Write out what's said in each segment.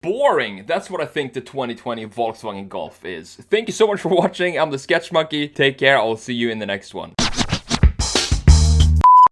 Boring. That's what I think the 2020 Volkswagen Golf is. Thank you so much for watching. I'm the Sketch Monkey. Take care. I'll see you in the next one.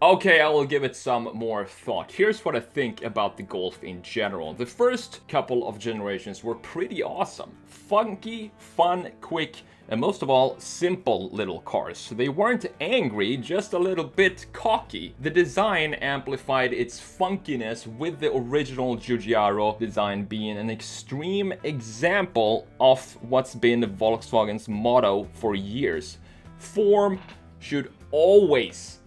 Okay, I will give it some more thought. Here's what I think about the Golf in general. The first couple of generations were pretty awesome. Funky, fun, quick, and most of all, simple little cars. They weren't angry, just a little bit cocky. The design amplified its funkiness, with the original Giugiaro design being an extreme example of what's been Volkswagen's motto for years. Form should always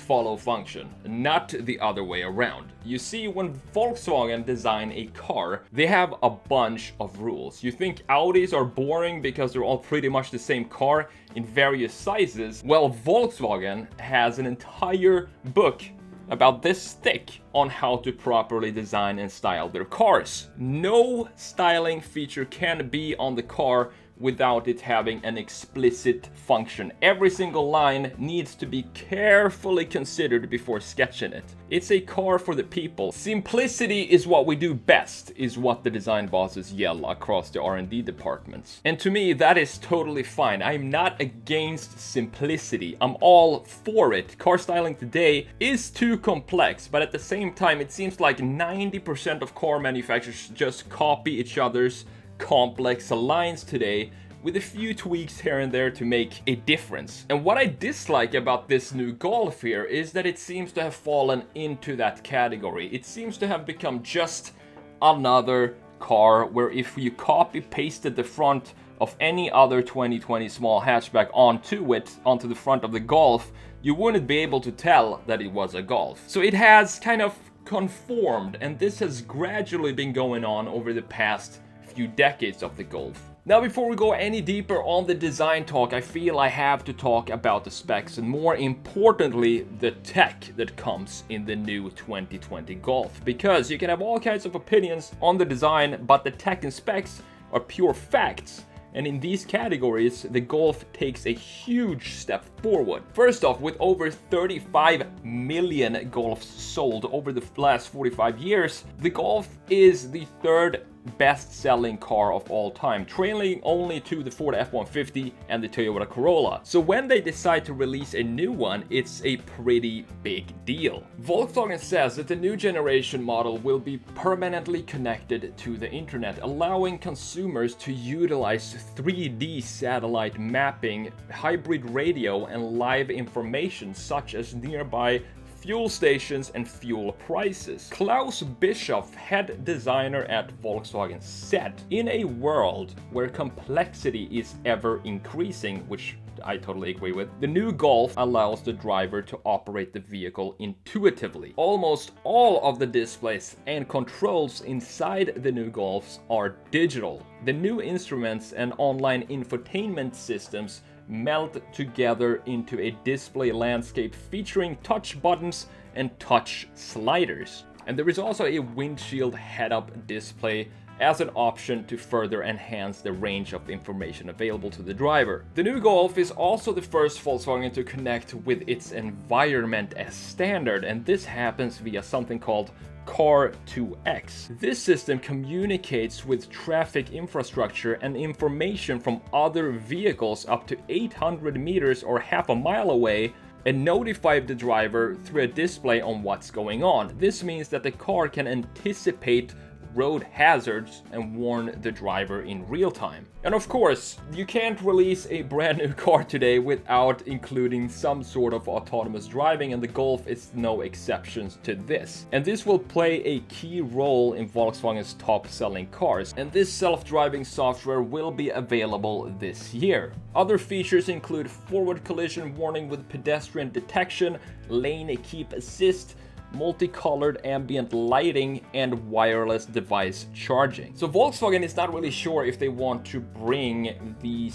follow function, not the other way around. You see, when Volkswagen design a car, they have a bunch of rules. You think Audis are boring because they're all pretty much the same car in various sizes? Well, Volkswagen has an entire book about this thick on how to properly design and style their cars. No styling feature can be on the car without it having an explicit function. Every single line needs to be carefully considered before sketching it. It's a car for the people. Simplicity is what we do best, is what the design bosses yell across the R&D departments. And to me, that is totally fine. I'm not against simplicity. I'm all for it. Car styling today is too complex, but at the same time, it seems like 90% of car manufacturers just copy each other's complex lines today, with a few tweaks here and there to make a difference. And what I dislike about this new Golf here is that it seems to have fallen into that category. It seems to have become just another car where if you copy pasted the front of any other 2020 small hatchback onto the front of the Golf, you wouldn't be able to tell that it was a Golf. So it has kind of conformed, and this has gradually been going on over the past few decades of the Golf. Now, before we go any deeper on the design talk, I feel I have to talk about the specs, and more importantly, the tech that comes in the new 2020 Golf. Because you can have all kinds of opinions on the design, but the tech and specs are pure facts. And in these categories, the Golf takes a huge step forward. First off, with over 35 million Golfs sold over the last 45 years, the Golf is the third best-selling car of all time, trailing only to the Ford F-150 and the Toyota Corolla. So when they decide to release a new one, it's a pretty big deal. Volkswagen says that the new generation model will be permanently connected to the internet, allowing consumers to utilize 3D satellite mapping, hybrid radio, and live information such as nearby fuel stations and fuel prices. Klaus Bischoff, head designer at Volkswagen, said, "In a world where complexity is ever increasing," which I totally agree with, "the new Golf allows the driver to operate the vehicle intuitively. Almost all of the displays and controls inside the new Golfs are digital. The new instruments and online infotainment systems melt together into a display landscape featuring touch buttons and touch sliders. And there is also a windshield head-up display as an option to further enhance the range of information available to the driver. The new Golf is also the first Volkswagen to connect with its environment as standard, and this happens via something called Car2X. This system communicates with traffic infrastructure and information from other vehicles up to 800 meters or half a mile away, and notify the driver through a display on what's going on. This means that the car can anticipate road hazards and warn the driver in real time. And of course, you can't release a brand new car today without including some sort of autonomous driving, and the Golf is no exception to this. And this will play a key role in Volkswagen's top-selling cars, and this self-driving software will be available this year. Other features include forward collision warning with pedestrian detection, lane keep assist, multicolored ambient lighting, and wireless device charging. So Volkswagen is not really sure if they want to bring the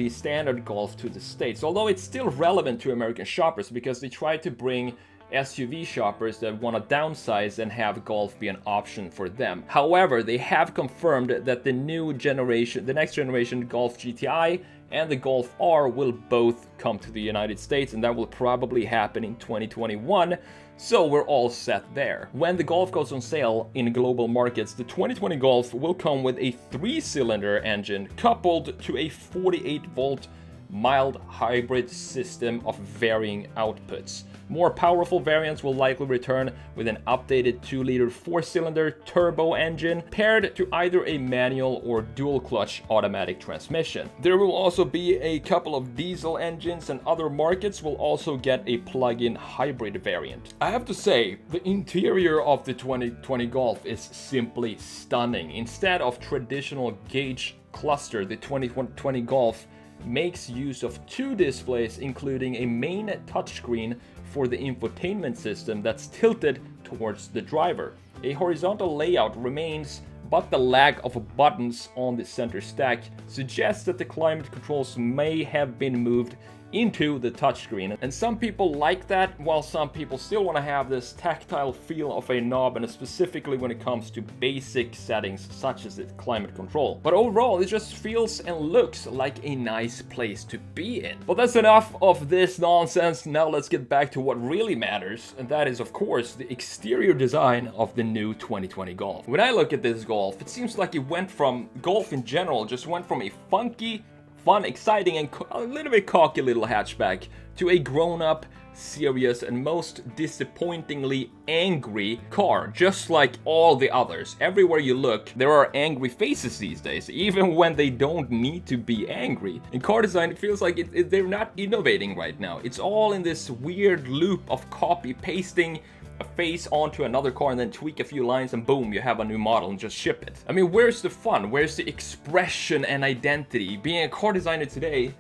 standard Golf to the States, although it's still relevant to American shoppers because they try to bring SUV shoppers that want to downsize and have Golf be an option for them. However, they have confirmed that the next generation Golf GTI and the Golf R will both come to the United States, and that will probably happen in 2021. So we're all set there. When the Golf goes on sale in global markets, the 2020 Golf will come with a 3-cylinder engine coupled to a 48-volt mild hybrid system of varying outputs. More powerful variants will likely return with an updated 2-liter 4-cylinder turbo engine paired to either a manual or dual-clutch automatic transmission. There will also be a couple of diesel engines, and other markets will also get a plug-in hybrid variant. I have to say, the interior of the 2020 Golf is simply stunning. Instead of traditional gauge cluster, the 2020 Golf makes use of 2 displays, including a main touchscreen for the infotainment system that's tilted towards the driver. A horizontal layout remains, but the lack of buttons on the center stack suggests that the climate controls may have been moved into the touchscreen. And some people like that, while some people still want to have this tactile feel of a knob, and specifically when it comes to basic settings such as the climate control. But overall, it just feels and looks like a nice place to be in. But that's enough of this nonsense. Now let's get back to what really matters, and that is of course the exterior design of the new 2020 Golf. When I look at this Golf, it seems like it went from Golf in general, just went from a funky, fun, exciting, and a little bit cocky little hatchback to a grown-up, serious, and most disappointingly angry car, just like all the others. Everywhere you look, there are angry faces these days, even when they don't need to be angry. In car design, it feels like they're not innovating right now. It's all in this weird loop of copy-pasting a face onto another car and then tweak a few lines and boom, you have a new model and just ship it. I mean, where's the fun? Where's the expression and identity? Being a car designer today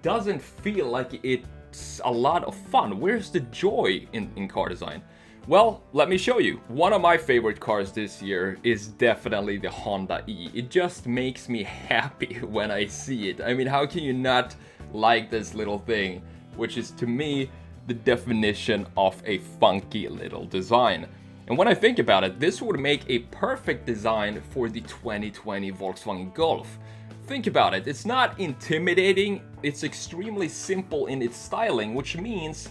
doesn't feel like it's a lot of fun. Where's the joy in car design? Well, let me show you. One of my favorite cars this year is definitely the Honda E. It just makes me happy when I see it. I mean, how can you not like this little thing, which is to me the definition of a funky little design. And when I think about it, this would make a perfect design for the 2020 Volkswagen Golf. Think about it, it's not intimidating, it's extremely simple in its styling, which means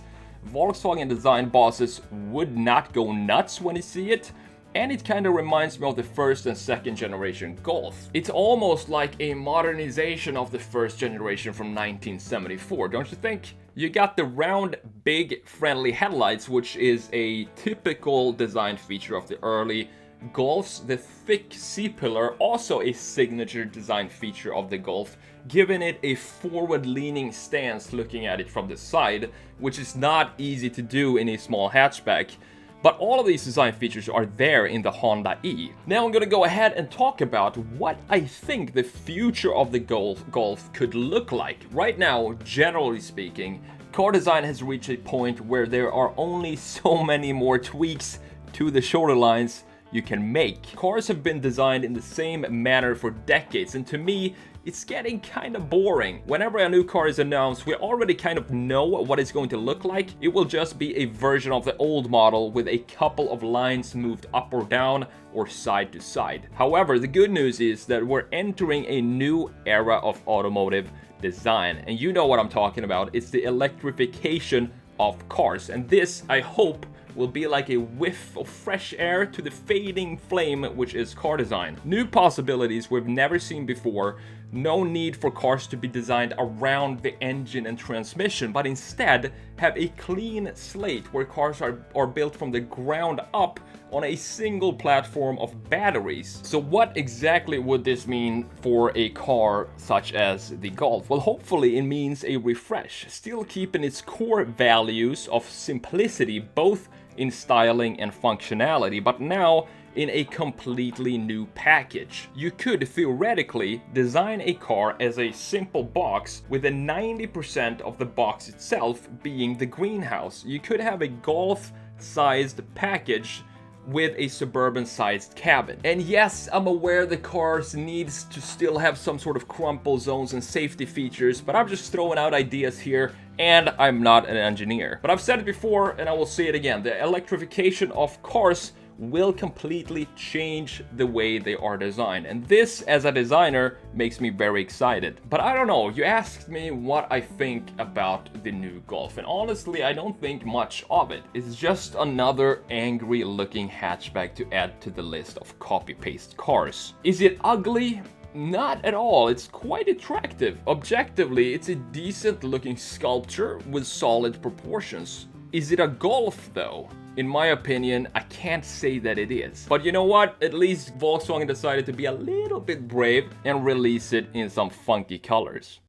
Volkswagen design bosses would not go nuts when they see it. And it kind of reminds me of the first and second generation Golf. It's almost like a modernization of the first generation from 1974, don't you think? You got the round, big, friendly headlights, which is a typical design feature of the early Golfs. The thick C-pillar, also a signature design feature of the Golf, giving it a forward-leaning stance looking at it from the side, which is not easy to do in a small hatchback. But all of these design features are there in the Honda E. Now I'm gonna go ahead and talk about what I think the future of the Golf could look like. Right now, generally speaking, car design has reached a point where there are only so many more tweaks to the shoulder lines you can make. Cars have been designed in the same manner for decades, and to me, it's getting kind of boring. Whenever a new car is announced, we already kind of know what it's going to look like. It will just be a version of the old model with a couple of lines moved up or down or side to side. However, the good news is that we're entering a new era of automotive design, and you know what I'm talking about. It's the electrification of cars, and this, I hope, will be like a whiff of fresh air to the fading flame which is car design. New possibilities we've never seen before. No need for cars to be designed around the engine and transmission, but instead have a clean slate where cars are built from the ground up on a single platform of batteries. So what exactly would this mean for a car such as the Golf? Well, hopefully it means a refresh, still keeping its core values of simplicity both in styling and functionality, but now in a completely new package. You could theoretically design a car as a simple box with a 90% of the box itself being the greenhouse. You could have a Golf-sized package with a suburban-sized cabin. And yes, I'm aware the cars needs to still have some sort of crumple zones and safety features, but I'm just throwing out ideas here, and I'm not an engineer. But I've said it before, and I will say it again, the electrification of cars will completely change the way they are designed. And this, as a designer, makes me very excited. But I don't know, you asked me what I think about the new Golf, and honestly, I don't think much of it. It's just another angry looking hatchback to add to the list of copy-paste cars. Is it ugly? Not at all, it's quite attractive. Objectively, it's a decent looking sculpture with solid proportions. Is it a Golf though? In my opinion, I can't say that it is. But you know what? At least Volkswagen decided to be a little bit brave and release it in some funky colors.